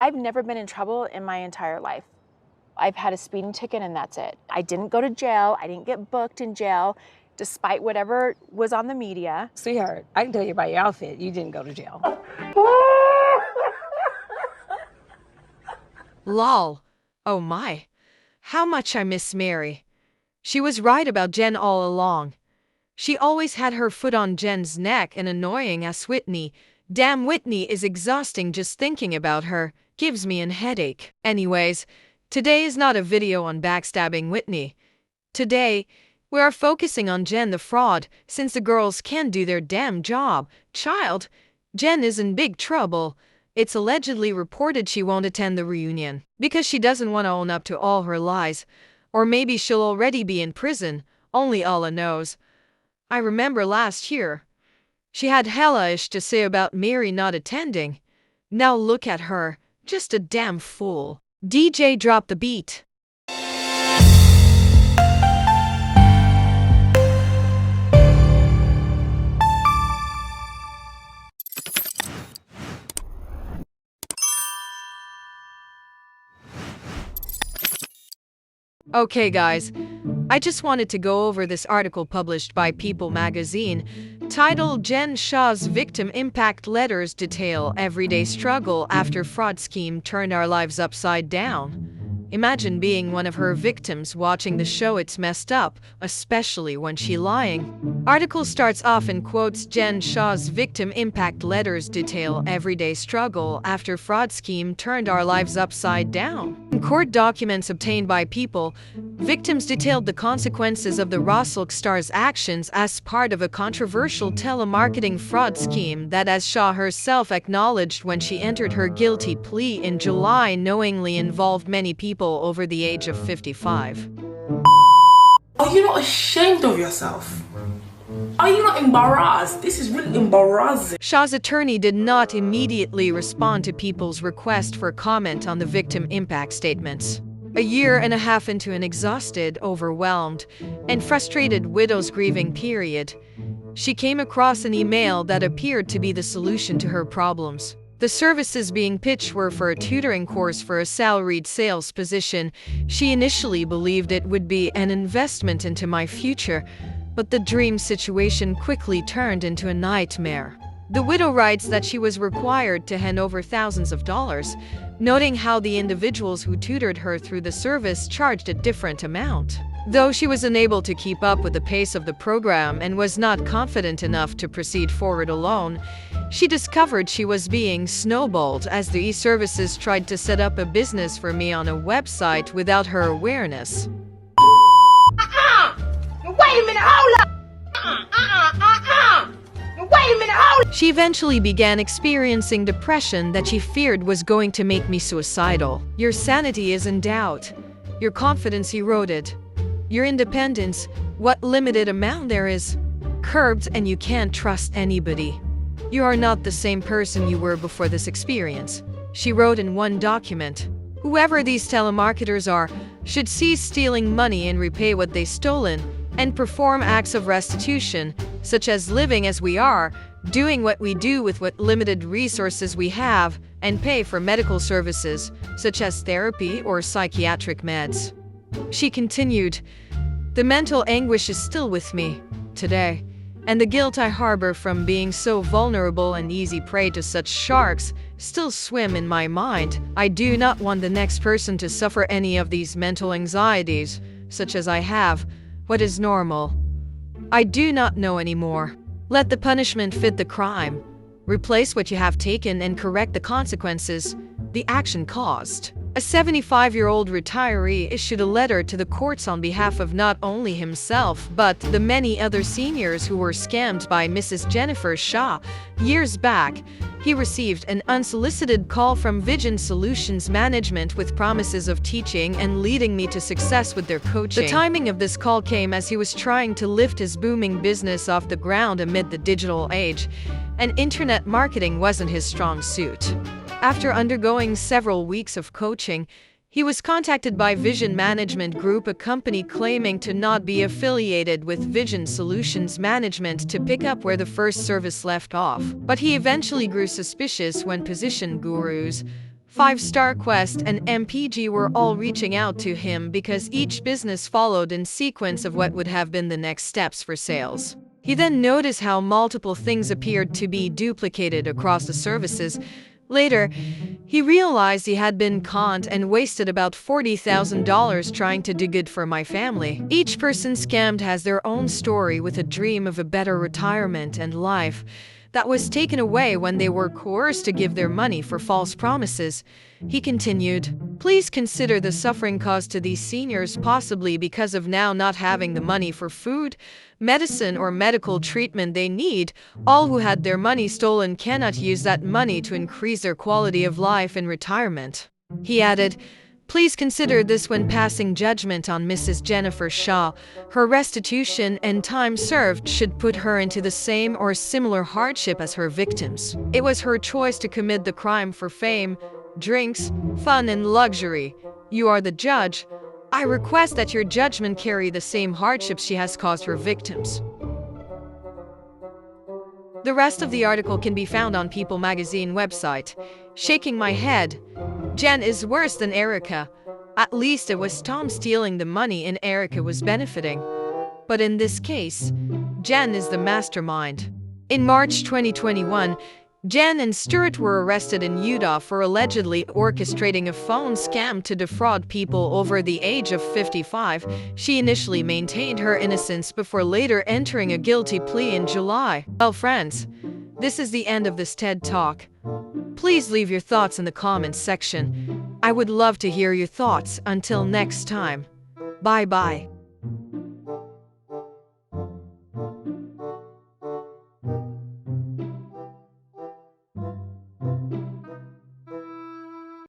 I've never been in trouble in my entire life. I've had a speeding ticket and that's it. I didn't go to jail. I didn't get booked in jail, despite whatever was on the media. Sweetheart, I can tell you by your outfit, you didn't go to jail. Lol. Oh my. How much I miss Mary. She was right about Jen all along. She always had her foot on Jen's neck and annoying as Whitney. Damn, Whitney is exhausting just thinking about her. Gives me an headache. Anyways, today is not a video on backstabbing Whitney. Today, we are focusing on Jen the fraud, since the girls can't do their damn job. Child, Jen is in big trouble. It's allegedly reported she won't attend the reunion because she doesn't want to own up to all her lies. Or maybe she'll already be in prison, only Allah knows. I remember last year, she had hella-ish to say about Mary not attending. Now look at her, just a damn fool. DJ, drop the beat. Okay guys, I just wanted to go over this article published by People magazine, titled Jen Shah's Victim Impact Letters Detail Everyday Struggle After Fraud Scheme Turned Our Lives Upside Down. Imagine being one of her victims watching the show. It's messed up, especially when she's lying. Article starts off in quotes. Jen Shah's victim impact letters detail everyday struggle after fraud scheme turned our lives upside down. In court documents obtained by People, victims detailed the consequences of the RHOSLC star's actions as part of a controversial telemarketing fraud scheme that, as Shah herself acknowledged when she entered her guilty plea in July, knowingly involved many people over the age of 55. Are you not ashamed of yourself? Are you not embarrassed? This is really embarrassing. Shah's attorney did not immediately respond to People's request for comment on the victim impact statements. A year and a half into an exhausted, overwhelmed, and frustrated widow's grieving period, she came across an email that appeared to be the solution to her problems. The services being pitched were for a tutoring course for a salaried sales position. She initially believed it would be an investment into my future, but the dream situation quickly turned into a nightmare. The widow writes that she was required to hand over thousands of dollars, noting how the individuals who tutored her through the service charged a different amount. Though she was unable to keep up with the pace of the program and was not confident enough to proceed forward alone, she discovered she was being snowballed as the e-services tried to set up a business for me on a website without her awareness. Wait a minute, hold up! Wait a minute, hold up! She eventually began experiencing depression that she feared was going to make me suicidal. Your sanity is in doubt. Your confidence eroded. Your independence, what limited amount there is, curbed, and you can't trust anybody. You are not the same person you were before this experience, she wrote in one document. Whoever these telemarketers are should cease stealing money and repay what they've stolen, and perform acts of restitution, such as living as we are, doing what we do with what limited resources we have, and pay for medical services, such as therapy or psychiatric meds. She continued, "The mental anguish is still with me today, and the guilt I harbor from being so vulnerable and easy prey to such sharks still swim in my mind. I do not want the next person to suffer any of these mental anxieties, such as I have. What is normal? I do not know anymore. Let the punishment fit the crime. Replace what you have taken and correct the consequences the action caused." A 75-year-old retiree issued a letter to the courts on behalf of not only himself but the many other seniors who were scammed by Mrs. Jennifer Shah. Years back, he received an unsolicited call from Vision Solutions Management with promises of teaching and leading me to success with their coaching. The timing of this call came as he was trying to lift his booming business off the ground amid the digital age, and internet marketing wasn't his strong suit. After undergoing several weeks of coaching, he was contacted by Vision Management Group, a company claiming to not be affiliated with Vision Solutions Management, to pick up where the first service left off. But he eventually grew suspicious when position gurus, 5-Star Quest and MPG were all reaching out to him because each business followed in sequence of what would have been the next steps for sales. He then noticed how multiple things appeared to be duplicated across the services. Later, he realized he had been conned and wasted about $40,000 trying to do good for my family. Each person scammed has their own story with a dream of a better retirement and life that was taken away when they were coerced to give their money for false promises. He continued, "Please consider the suffering caused to these seniors, possibly because of now not having the money for food, medicine, or medical treatment they need. All who had their money stolen cannot use that money to increase their quality of life in retirement." He added, "Please consider this when passing judgment on Mrs. Jennifer Shah. Her restitution and time served should put her into the same or similar hardship as her victims. It was her choice to commit the crime for fame, drinks, fun, and luxury. You are the judge. I request that your judgment carry the same hardships she has caused her victims." The rest of the article can be found on People magazine website. Shaking my head. Jen is worse than Erica. At least it was Tom stealing the money and Erica was benefiting. But in this case, Jen is the mastermind. In March 2021, Jen and Stuart were arrested in Utah for allegedly orchestrating a phone scam to defraud people over the age of 55. She initially maintained her innocence before later entering a guilty plea in July. Well, friends, this is the end of this TED Talk. Please leave your thoughts in the comments section. I would love to hear your thoughts. Until next time. Bye-bye.